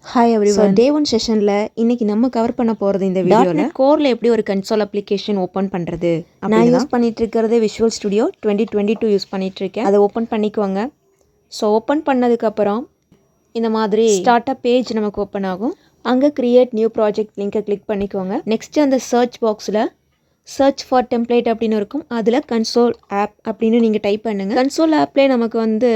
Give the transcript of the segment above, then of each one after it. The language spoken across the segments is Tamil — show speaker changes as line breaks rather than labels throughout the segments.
Hi everyone.
டே 1 செஷனில் இன்றைக்கி நம்ம கவர் பண்ண போகிறது இந்த வீடியோவில் கோரில் எப்படி ஒரு கன்சோல் அப்ளிகேஷன் ஓப்பன் பண்ணுறது. நான் யூஸ் பண்ணிகிட்டு இருக்கிறது விஷுவல் ஸ்டுடியோ 2022 யூஸ் பண்ணிகிட்ருக்கேன். அதை ஓப்பன் பண்ணிக்குவாங்க. ஸோ ஓப்பன் பண்ணதுக்கப்புறம் இந்த மாதிரி ஸ்டார்ட் அப் பேஜ் நமக்கு ஓப்பன் ஆகும். அங்கே கிரியேட் நியூ ப்ராஜெக்ட் லிங்கை கிளிக் பண்ணிக்குவாங்க. நெக்ஸ்ட்டு அந்த சர்ச் பாக்ஸில் சர்ச் ஃபார் டெம்ப்ளேட் அப்படின்னு இருக்கும். அதில் கன்சோல் ஆப் அப்படின்னு நீங்கள் டைப் பண்ணுங்கள். கன்சோல் ஆப்லேயே நமக்கு வந்து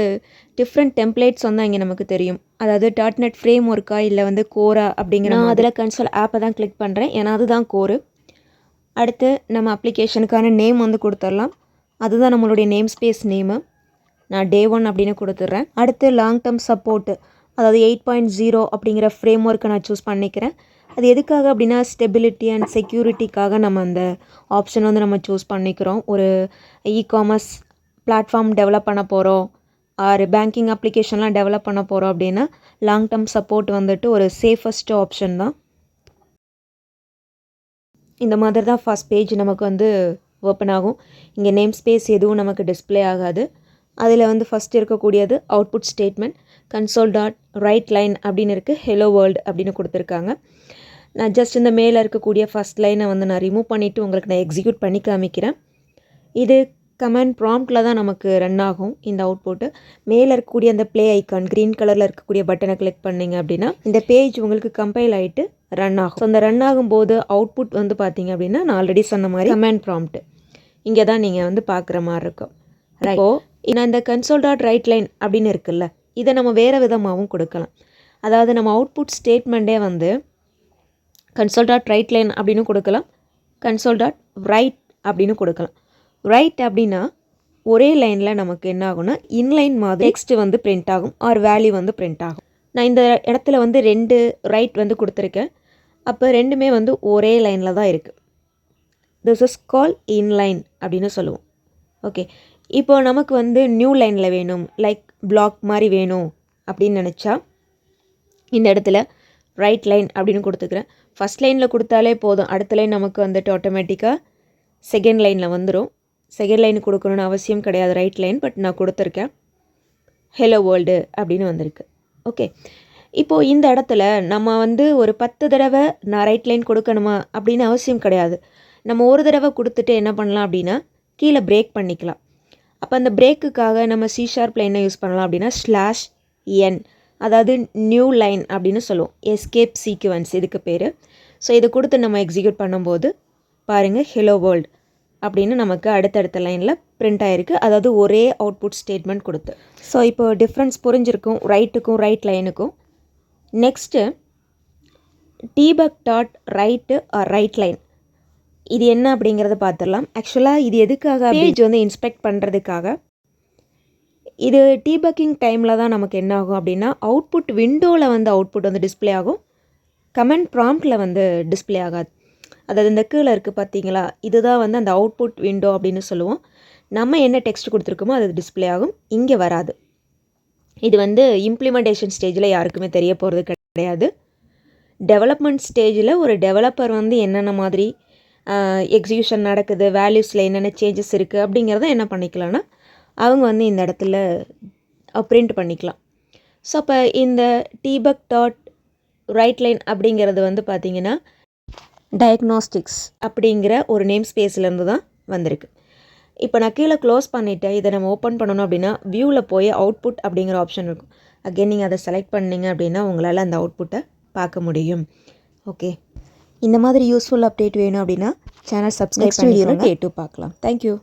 டிஃப்ரெண்ட் டெம்ப்ளேட்ஸ் வந்து இங்கே நமக்கு தெரியும். அதாவது .NET ஃப்ரேம் ஒர்க்கா இல்லை வந்து கோரா அப்படிங்கிற. நான் அதில் கன்சோல் ஆப்பை தான் கிளிக் பண்ணுறேன், ஏன்னா அதுதான் கோரு. அடுத்து நம்ம அப்ளிகேஷனுக்கான நேம் வந்து கொடுத்துடலாம். அதுதான் நம்மளுடைய நேம் ஸ்பேஸ் நேமு. நான் டே 1 அப்படின்னு கொடுத்துட்றேன். அடுத்து லாங் டேர்ம் சப்போர்ட்டு, அதாவது 8.0 அப்படிங்கிற ஃப்ரேம் ஒர்க்கை நான் சூஸ் பண்ணிக்கிறேன். அது எதுக்காக அப்படின்னா ஸ்டெபிலிட்டி அண்ட் செக்யூரிட்டிக்காக நம்ம அந்த ஆப்ஷன் வந்து நம்ம சூஸ் பண்ணிக்கிறோம். ஒரு இ-காமர்ஸ் பிளாட்ஃபார்ம் டெவலப் பண்ண போகிறோம், ஆறு பேங்கிங் அப்ளிகேஷன்லாம் டெவலப் பண்ண போகிறோம் அப்படின்னா லாங் டேர்ம் சப்போர்ட் வந்துட்டு ஒரு சேஃபஸ்ட் ஆப்ஷன் தான். இந்த மாதிரி தான் ஃபர்ஸ்ட் பேஜ் நமக்கு வந்து ஓப்பன் ஆகும். இங்கே நேம் ஸ்பேஸ் எதுவும் நமக்கு டிஸ்பிளே ஆகாது. அதில் வந்து ஃபஸ்ட் இருக்கக்கூடியது அவுட்புட் ஸ்டேட்மெண்ட். console.writeLine அப்படின்னு இருக்குது. ஹெலோ வேர்ல்டு அப்படின்னு கொடுத்துருக்காங்க. நான் ஜஸ்ட் இந்த மேலே இருக்கக்கூடிய ஃபஸ்ட் லைனை வந்து நான் ரிமூவ் பண்ணிவிட்டு உங்களுக்கு நான் எக்ஸிக்யூட் பண்ணி காமிக்கிறேன். இது கமாண்ட் ப்ராம்ப்டில் தான் நமக்கு ரன் ஆகும் இந்த அவுட்புட்டு. மேலே இருக்கக்கூடிய அந்த ப்ளே ஐக்கான் க்ரீன் கலரில் இருக்கக்கூடிய பட்டனை கிளிக் பண்ணிங்க அப்படின்னா இந்த பேஜ் உங்களுக்கு கம்பைல் ஆகிட்டு ரன் ஆகும். ஸோ அந்த ரன் ஆகும்போது அவுட்புட் வந்து பார்த்தீங்க அப்படின்னா நான் ஆல்ரெடி சொன்ன மாதிரி கமாண்ட் ப்ராம்ப்ட் இங்கே தான் நீங்கள் வந்து பார்க்குற மாதிரி இருக்கும். இப்போது இந்த console.writeLine அப்படின்னு இருக்குல்ல, இதை நம்ம வேறு விதமாகவும் கொடுக்கலாம். அதாவது நம்ம அவுட்புட் ஸ்டேட்மெண்ட்டே வந்து console.writeLine அப்படின்னு கொடுக்கலாம், console.write அப்படின்னு கொடுக்கலாம். ரைட் அப்படின்னா ஒரே லைனில் நமக்கு என்ன ஆகும்னா இன்லைன் மாதிரி டெக்ஸ்ட் வந்து பிரிண்ட் ஆகும், ஆர் வேல்யூ வந்து பிரிண்ட் ஆகும். நான் இந்த இடத்துல வந்து 2 ரைட் வந்து கொடுத்துருக்கேன். அப்போ ரெண்டுமே வந்து ஒரே லைனில் தான் இருக்குது. திஸ் இஸ் கால் இன்லைன் அப்படின்னு சொல்லுவோம். ஓகே, இப்போ நமக்கு வந்து நியூ லைனில் வேணும், லைக் பிளாக் மாதிரி வேணும் அப்படின்னு நினச்சா இந்த இடத்துல ரைட் லைன் அப்படின்னு கொடுத்துக்கிறேன். ஃபஸ்ட் லைனில் கொடுத்தாலே போதும், அடுத்த லைன் நமக்கு வந்துட்டு ஆட்டோமேட்டிக்காக செகண்ட் லைனில் வந்துடும். செகண்ட் லைன் கொடுக்கணுன்னு அவசியம் கிடையாது ரைட் லைன், பட் நான் கொடுத்துருக்கேன். ஹெலோ வேர்ல்டு அப்படின்னு வந்திருக்கு. ஓகே, இப்போது இந்த இடத்துல நம்ம வந்து ஒரு 10 தடவை நான் ரைட் லைன் கொடுக்கணுமா அப்படின்னு அவசியம் கிடையாது. நம்ம ஒரு தடவை கொடுத்துட்டு என்ன பண்ணலாம் அப்படின்னா கீழே பிரேக் பண்ணிக்கலாம். அப்போ அந்த பிரேக்குக்காக நம்ம C# என்ன யூஸ் பண்ணலாம் அப்படின்னா /n, அதாவது நியூ லைன் அப்படின்னு சொல்லுவோம். எஸ்கேப் சீக்வன்ஸ் இதுக்கு பேர். ஸோ இது கொடுத்து நம்ம எக்ஸிக்யூட் பண்ணும்போது பாருங்கள் ஹெலோ வேர்ல்டு அப்படின்னு நமக்கு அடுத்தடுத்த லைனில் பிரிண்ட் ஆகிருக்கு. அதாவது ஒரே அவுட்புட் ஸ்டேட்மெண்ட் கொடுத்து. ஸோ இப்போ டிஃப்ரென்ஸ் புரிஞ்சிருக்கும் ரைட்டுக்கும் ரைட் லைனுக்கும். Next debug.write or right line, இது என்ன அப்படிங்கிறத பார்த்துடலாம். ஆக்சுவலாக இது எதுக்காக பேஜ் வந்து இன்ஸ்பெக்ட் பண்ணுறதுக்காக. இது டீபக்கிங் டைமில் தான் நமக்கு என்ன ஆகும் அப்படின்னா அவுட்புட் விண்டோவில் வந்து அவுட்புட் வந்து டிஸ்பிளே ஆகும், கமெண்ட் ப்ராம்ப்டில் வந்து டிஸ்பிளே ஆகாது. அதாவது இந்த கீழே இருக்குது பார்த்தீங்களா, இதுதான் வந்து அந்த அவுட்புட் விண்டோ அப்படின்னு சொல்லுவோம். நம்ம என்ன டெக்ஸ்ட் கொடுத்துருக்கோமோ அது டிஸ்பிளே ஆகும், இங்கே வராது. இது வந்து இம்ப்ளிமெண்டேஷன் ஸ்டேஜில் யாருக்குமே தெரிய போகிறது கிடையாது. டெவலப்மெண்ட் ஸ்டேஜில் ஒரு டெவலப்பர் வந்து என்னென்ன மாதிரி எக்ஸிக்யூஷன் நடக்குது, வேல்யூஸில் என்னென்ன சேஞ்சஸ் இருக்குது அப்படிங்கிறத என்ன பண்ணிக்கலாம்னா அவங்க வந்து இந்த இடத்துல பிரிண்ட் பண்ணிக்கலாம். ஸோ அப்போ இந்த debug.writeLine அப்படிங்கிறது வந்து பார்த்திங்கன்னா டயக்னாஸ்டிக்ஸ் அப்படிங்கிற ஒரு நேம் ஸ்பேஸ்லேருந்து தான் வந்திருக்கு. இப்போ நான் கீழே க்ளோஸ் பண்ணிவிட்டேன். இதை நம்ம ஓப்பன் பண்ணணும் அப்படின்னா வியூவில் போய் அவுட்புட் அப்படிங்கிற ஆப்ஷன் இருக்கும். அகெயின் நீங்கள் அதை செலக்ட் பண்ணிங்க அப்படின்னா உங்களால் அந்த அவுட்புட்டை பார்க்க முடியும். ஓகே, இந்த மாதிரி யூஸ்ஃபுல் அப்டேட் வேணும் அப்படின்னா சேனல் சப்ஸ்கிரைப் பண்ணி வீடியோவில் கேட்டு பார்க்கலாம். தேங்க்யூ.